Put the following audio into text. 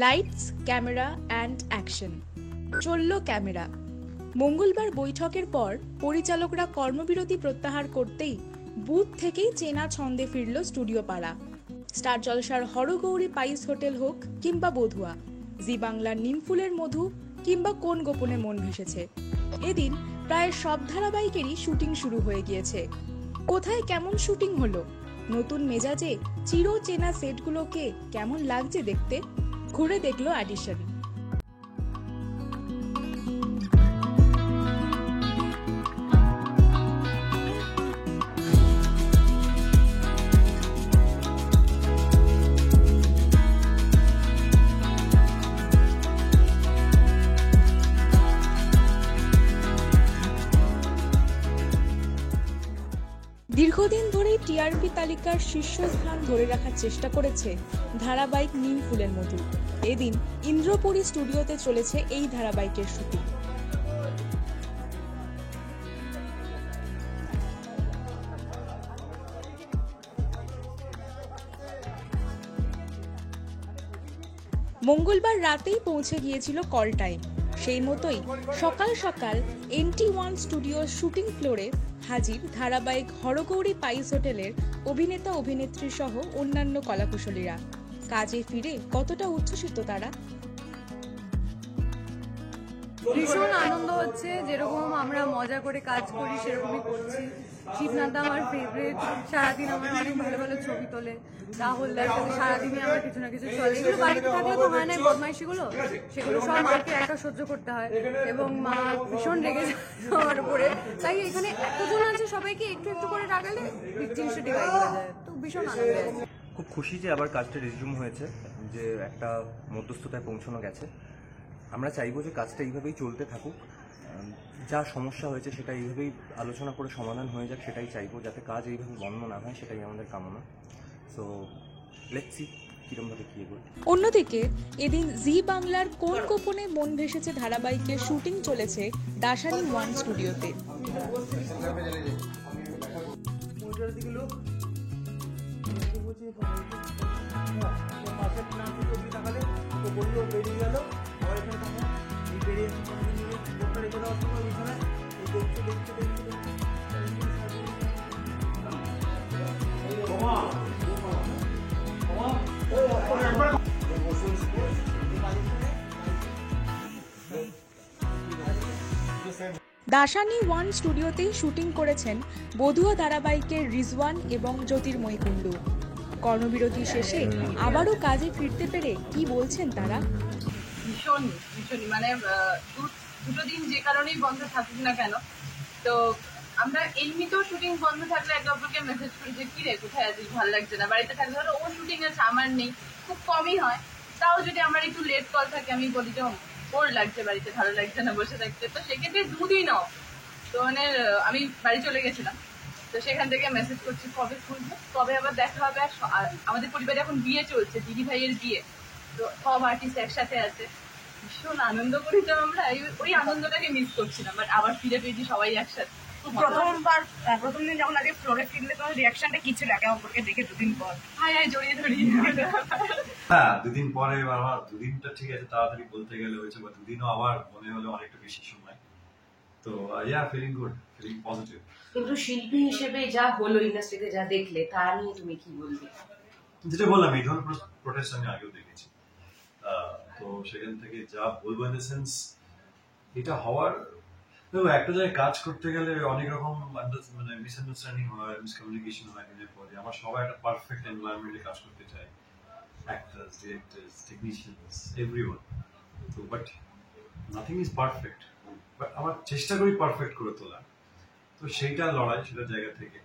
Lights, camera and action. চলল camera. মঙ্গলবার বৈঠকের পর পরিচালকরা কর্মবিরতি প্রত্যাহার করতেই বুথ থেকেই চেনা ছন্দে ফিরল স্টুডিও পাড়া। স্টার জলসার হরগৌরী পাইস হোটেল হোক কিংবা বধুয়া, জি বাংলার নিমফুলের মধু কিংবা কোন গোপনে মন ভেসেছে, এদিন প্রায় সব ধারাবাহিকেরই শুটিং শুরু হয়ে গিয়েছে। কোথায় কেমন শুটিং হলো, নতুন মেজাজে চিরচেনা সেটগুলোকে কেমন লাগছে দেখতে, ঘুরে দেখলো অডিশন। দীর্ঘদিন ধরেই টিআরপি তালিকার শীর্ষস্থান ধরে রাখার চেষ্টা করেছে ধারাবাহিক নিমফুলের মধু। এদিন ইন্দ্রপুরী স্টুডিওতে চলেছে এই ধারাবাহিকের শুটিং। মঙ্গলবার রাতেই পৌঁছে গিয়েছিল কল টাইম। সেই মতোই সকাল সকাল NT1 স্টুডিওর শুটিং ফ্লোরে হাজির ধারাবাহিক হরগৌরী পাইস হোটেলের অভিনেতা অভিনেত্রী সহ অন্যান্য কলাকুশলীরা। কাজে ফিরে কতটা উচ্ছ্বসিত তারা। ভীষণ আনন্দ হচ্ছে, যেরকম আমরা মজা করে কাজ করি সেরকমই করছি। শিবনাথ আমার ফেভারিট, সারাদিন আমার অনেক ভালো ভালো ছবি তোলে। রাহুলদার সাথে সারাদিনই আমার কিছু না কিছু চলে। এগুলো বাড়িতে থাকলে তো হয় না, বদমাইশিগুলো সেগুলো সব মাকে একা সহ্য করতে হয় এবং মা ভীষণ রেগে যায় আমার উপরে। তাই এখানে এতজন আছে, সবাইকে একটু একটু করে রাখালে জিনিসটা ডিভাইড হয়ে যায়। তো ভীষণ আনন্দ। খুব খুশি যে আবার কাজটা রিজিউম হয়েছে, যে একটা মধ্যস্থতায় পৌঁছানো গেছে। আমরা চাইবো যে কাজটা এইভাবেই চলতে থাকুক, যা সমস্যা হয়েছে সেটা এইভাবেই আলোচনা করে সমাধান হয়ে যাক, সেটাই চাইবো। যাতে কাজ এইভাবে বন্ধ না হয় সেটাই আমাদের কামনা। সো লেটস সি কিরমভাবে কি এগোয়। অন্যদিকে এদিন জি বাংলার কোন গোপনে মন ভেসেছে ধারাবাহিকের শুটিং চলেছে দাশানি 1 স্টুডিওতে। দাশানি 1 স্টুডিওতেই শুটিং করেছেন বধুয়া ধারাবাহিকের রিজওয়ান এবং জ্যোতির্ময়ী কুণ্ডু। কর্মবিরতি শেষে আবারও কাজে ফিরতে পেরে কি বলছেন তারা। ভীষণই মানে দুটো দিন যে কারণেই বন্ধ থাকুক না কেন, তো আমরা এমনিতেও শুটিং বন্ধ থাকলে একে অপরকে মেসেজ করি যে কি রে কোথায় আছিস, ভালো লাগছে না। বাড়িতে থাকলে ধরো ও শুটিং আছে আমার নেই, খুব কমই হয়। তাও যদি আমার একটু লেট কল থাকে আমি বলি যে ওর লাগছে বাড়িতে, ভালো লাগছে না বসে থাকতে। তো সেক্ষেত্রে দুদিনও তো মানে আমি বাড়ি চলে গেছিলাম, তো সেখান থেকে মেসেজ করছি কবে খুলবো, কবে আবার দেখা হবে। আর আমাদের পরিবারে এখন বিয়ে চলছে, দিদি ভাইয়ের বিয়ে, তো সব আর্টিস্ট একসাথে আছে। ভীষণ আনন্দ করেছিলাম আমরা, ওই আনন্দটাকে মিস করছিলাম, বাট আবার ফিরে পেয়েছি সবাই একসাথে। প্রথম দিন যখন আগে ফ্লোরে ফিরলে তোমার রিয়াকশনটা কি ছিল একে অপরকে দেখে দুদিন পর? হাই জড়িয়ে ধরিয়ে। হ্যাঁ, দুদিন পরে আমার দুদিনটা ঠিক আছে তাড়াতাড়ি বলতে গেলে হয়েছে, বা দুদিনও আমার মনে হলো অনেকটা বেশি সময়। তো ফিলিং গুড, ফিলিং পজিটিভ। কিন্তু শিল্পী হিসেবে যা হলো ইন্ডাস্ট্রিতে, যা দেখলে তা নিয়ে তুমি কি বলবে? যেটা বললাম, এই ধরনের প্রোটেস্ট আমি আগেও দেখেছি। তো সেখান থেকে যা বলবো ইন দ্য সেন্স, এটা হওয়ার একটা জায়গায় কাজ করতে গেলে অনেক রকম মানে মিসআন্ডারস্ট্যান্ডিং হয়, মিসকমিউনিকেশন হয় দিনের পরে। আমার সবাই একটা পারফেক্ট এনভায়রনমেন্টে কাজ করতে চায়, অ্যাক্টরস, ডিরেক্টরস, টেকনিশিয়ানস, এভরিওয়ান। তো but nothing is perfect, but আমার চেষ্টা করি পারফেক্ট করে তোলা। তো সেইটা লড়াই, সেটা জায়গা থেকে